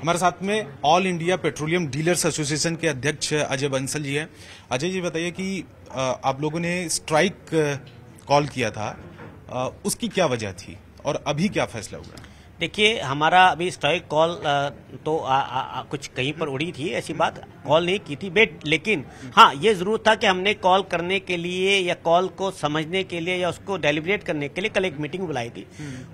हमारे साथ में all India petroleum dealers association के अध्यक्ष अजय बंसल जी हैं। अजय जी बताइए कि आप लोगों ने स्ट्राइक कॉल किया था, उसकी क्या वजह थी और अभी क्या फैसला हुआ? देखिए, हमारा अभी स्ट्राइक कॉल तो कुछ कहीं पर उड़ी थी, ऐसी बात कॉल नहीं की थी लेकिन हाँ, ये जरूर था कि हमने कॉल करने के लिए या कॉल को समझने के लिए या उसको डेलिब्रेट करने के लिए कल एक मीटिंग बुलाई थी,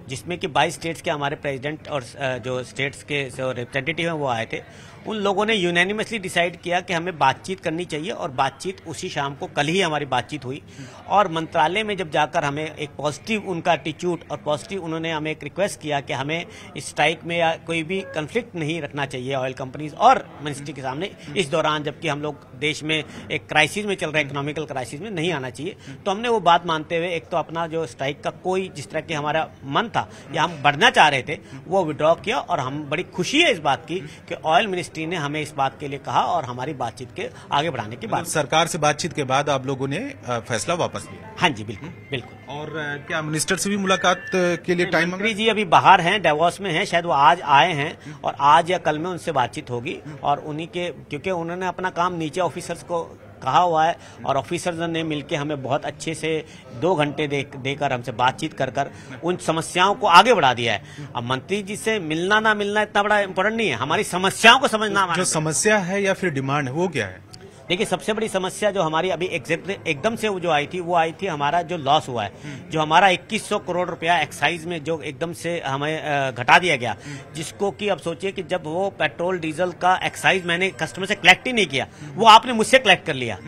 जिसमें कि 22 स्टेट्स के हमारे प्रेसिडेंट और जो स्टेट्स के रिप्रेजेंटेटिव हैं वो आए थे। उन लोगों ने यूनैनिमसली डिसाइड किया कि हमें बातचीत करनी चाहिए और बातचीत उसी शाम को, कल ही हमारी बातचीत हुई और मंत्रालय में जब जाकर हमें एक पॉजिटिव उनका एटीट्यूड और पॉजिटिव उन्होंने हमें एक रिक्वेस्ट किया कि हमें इस स्ट्राइक में या कोई भी कंफ्लिक्ट नहीं रखना चाहिए ऑयल कंपनीज और मिनिस्ट्री के सामने इस दौरान, जबकि हम लोग देश में एक क्राइसिस में चल रहे हैं, इकोनॉमिकल क्राइसिस में नहीं आना चाहिए। तो हमने वो बात मानते हुए एक तो अपना जो स्ट्राइक का कोई जिस तरह की हमारा मन था या हम बढ़ना चाह रहे थे वो विड्रॉ किया और हम बड़ी खुशी है इस बात की कि ऑयल मिनिस्ट्री ने हमें इस बात के लिए कहा और हमारी बातचीत के आगे बढ़ाने की बात। सरकार से बातचीत के बाद आप लोगों ने फैसला वापस लिया? हाँ जी, बिल्कुल बिल्कुल। और क्या मिनिस्टर से भी मुलाकात के लिए टाइम? मंत्री जी अभी बाहर हैं, डेवोस में हैं, शायद वो आज आए हैं और आज या कल में उनसे बातचीत होगी और उन्हीं के, क्योंकि उन्होंने अपना काम नीचे ऑफिसर्स को कहा हुआ है और ऑफिसर्स ने मिलकर हमें बहुत अच्छे से 2 घंटे देकर हमसे बातचीत कर उन समस्याओं को आगे बढ़ा दिया है। अब मंत्री जी से मिलना ना मिलना इतना बड़ा इंपॉर्टेंट नहीं है, हमारी समस्याओं को समझना। जो समस्या है या फिर डिमांड है वो क्या है? देखिए, सबसे बड़ी समस्या जो हमारी अभी एकदम से जो आई थी हमारा जो लॉस हुआ है, जो हमारा 2100 करोड़ रुपया एक्साइज में जो एकदम से हमें घटा दिया गया, जिसको कि अब सोचिए कि जब वो पेट्रोल डीजल का एक्साइज मैंने कस्टमर से कलेक्ट ही नहीं किया, वो आपने मुझसे कलेक्ट कर लिया,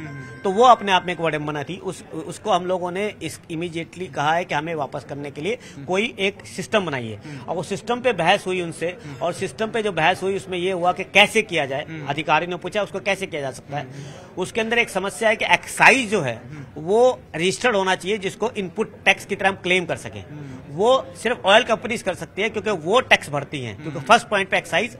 तो वो अपने आप में एक विडंबना थी। उसको हम लोगों ने इमीडिएटली कहा है कि हमें वापस करने के लिए कोई एक सिस्टम बनाइए और वो सिस्टम पे बहस हुई उनसे और सिस्टम पे जो बहस हुई उसमें ये हुआ कि कैसे किया जाए। अधिकारी ने पूछा उसको कैसे किया जा सकता है। उसके अंदर एक समस्या है कि एक्साइज जो है वो रजिस्टर्ड होना चाहिए, जिसको इनपुट टैक्स की तरह हम क्लेम कर सकें। वो सिर्फ ऑयल कंपनीज कर सकती है क्योंकि वो टैक्स भरती हैं, क्योंकि फर्स्ट पॉइंट पे एक्साइज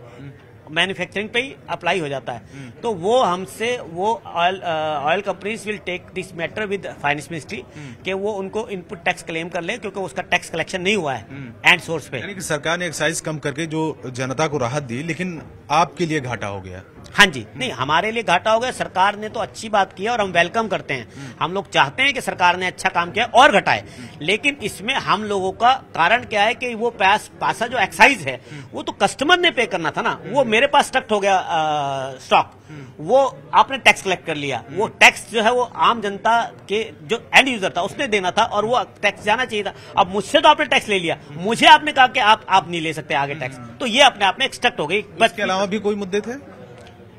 मैन्युफैक्चरिंग पे ही अप्लाई हो जाता है। तो वो हमसे oil companies will take this matter with finance ministry कि वो उनको इनपुट टैक्स क्लेम कर ले, क्योंकि उसका टैक्स कलेक्शन नहीं हुआ है एंड सोर्स पे। यानी कि सरकार ने एक्साइज कम करके जो जनता को राहत दी, लेकिन आपके लिए घाटा हो गया। हाँ जी, नहीं, हमारे लिए घाटा हो गया। सरकार ने तो अच्छी बात की है और हम वेलकम करते हैं। हम लोग चाहते हैं कि सरकार ने अच्छा काम किया और घटाए, लेकिन इसमें हम लोगों का कारण क्या है कि वो पासा जो एक्साइज है वो तो कस्टमर ने पे करना था ना। वो मेरे पास स्टक हो गया स्टॉक, वो आपने टैक्स कलेक्ट कर लिया। वो टैक्स जो है वो आम जनता के जो एंड यूजर था उसने देना था और वो टैक्स जाना चाहिए था। अब मुझसे तो आपने टैक्स ले लिया, मुझे आपने कहा कि आप नहीं ले सकते आगे टैक्स, तो ये अपने आप में एक्सट्रैक्ट हो गई। बस इसके अलावा भी कोई मुद्दे थे?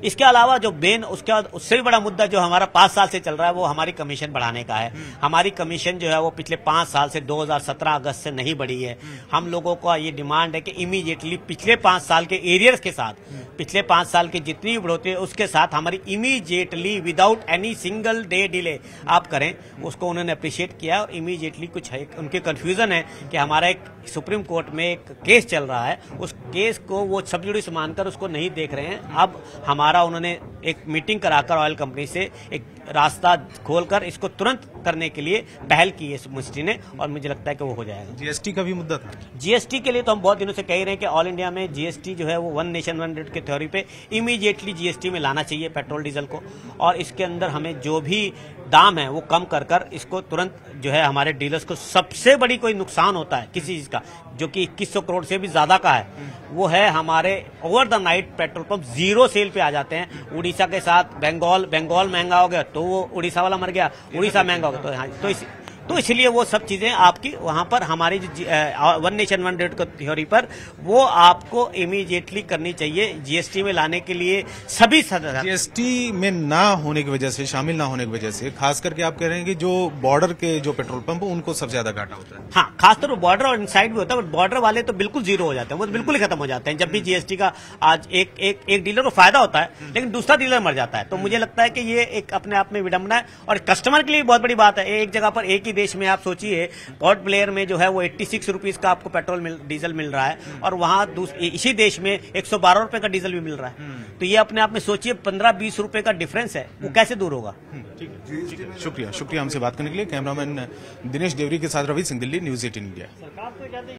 इसके अलावा जो उसके बाद उससे भी बड़ा मुद्दा जो हमारा 5 साल से चल रहा है वो हमारी कमीशन बढ़ाने का है। हमारी कमीशन जो है वो पिछले 5 साल से 2017 अगस्त से नहीं बढ़ी है। हम लोगों का ये डिमांड है कि इमीडिएटली पिछले 5 साल के एरियर्स के साथ, पिछले 5 साल की जितनी भी बढ़ोतरी है उसके साथ हमारी immediately without any single day delay आप करें। उसको उन्होंने अप्रिशिएट किया और इमीडिएटली कुछ है, उनके कंफ्यूजन है कि हमारा एक सुप्रीम कोर्ट में एक केस चल रहा है, उस केस को वो सब जुडिस मानकर उसको नहीं देख रहे हैं। अब हमारा उन्होंने एक मीटिंग कराकर ऑयल कंपनी से एक रास्ता खोलकर इसको तुरंत करने के लिए पहल की है मिनिस्ट्री ने और मुझे लगता है कि वो हो जाएगा। जीएसटी का भी मुद्दा था? जीएसटी के लिए तो हम बहुत दिनों से कह रहे हैं कि ऑल इंडिया में जीएसटी जो है वो 1 नेशन 1 रेट के थ्योरी पे इमीडिएटली जीएसटी में लाना चाहिए पेट्रोल डीजल को, और इसके अंदर हमें जो भी दाम है वो कम कर इसको तुरंत जो है हमारे डीलर्स को सबसे बड़ी कोई नुकसान होता है किसी चीज का जो कि 2100 करोड़ से भी ज्यादा का है, वो है हमारे over the night petrol pump zero sale पे आ जाते हैं। उड़ीसा के साथ बंगाल महंगा हो गया तो वो उड़ीसा वाला मर गया, उड़ीसा महंगा हो गया तो इसलिए वो सब चीजें आपकी वहां पर हमारी जो 1 नेशन 1 रेट थ्योरी पर वो आपको इमीडिएटली करनी चाहिए। जीएसटी में लाने के लिए सभी जीएसटी में ना होने की वजह से, शामिल ना होने की वजह से, खास करके आप कह रहे हैं कि जो बॉर्डर के जो पेट्रोल पंप उनको सबसे ज्यादा घाटा होता है। हाँ, खासतौर पर बॉर्डर और इनसाइड भी होता है, बट बॉर्डर वाले तो बिल्कुल जीरो हो जाते हैं, वो तो बिल्कुल ही खत्म हो जाते हैं। जब भी जीएसटी का आज एक डीलर को फायदा होता है लेकिन दूसरा डीलर मर जाता है, तो मुझे लगता है कि ये एक अपने आप में विडंबना है और कस्टमर के लिए बहुत बड़ी बात है। एक जगह पर एक ही देश में आप सोचिए पोर्ट ब्लेयर में जो है वो 86 रुपीज का आपको डीजल मिल रहा है और वहां इसी देश में 112 रुपए का डीजल भी मिल रहा है। तो ये अपने आप में सोचिए 15-20 रुपए का डिफरेंस है, वो कैसे दूर होगा। शुक्रिया हमसे बात करने के लिए। कैमरामैन दिनेश देवरी के साथ रवि सिंह, दिल्ली, न्यूज़ 18 इंडिया।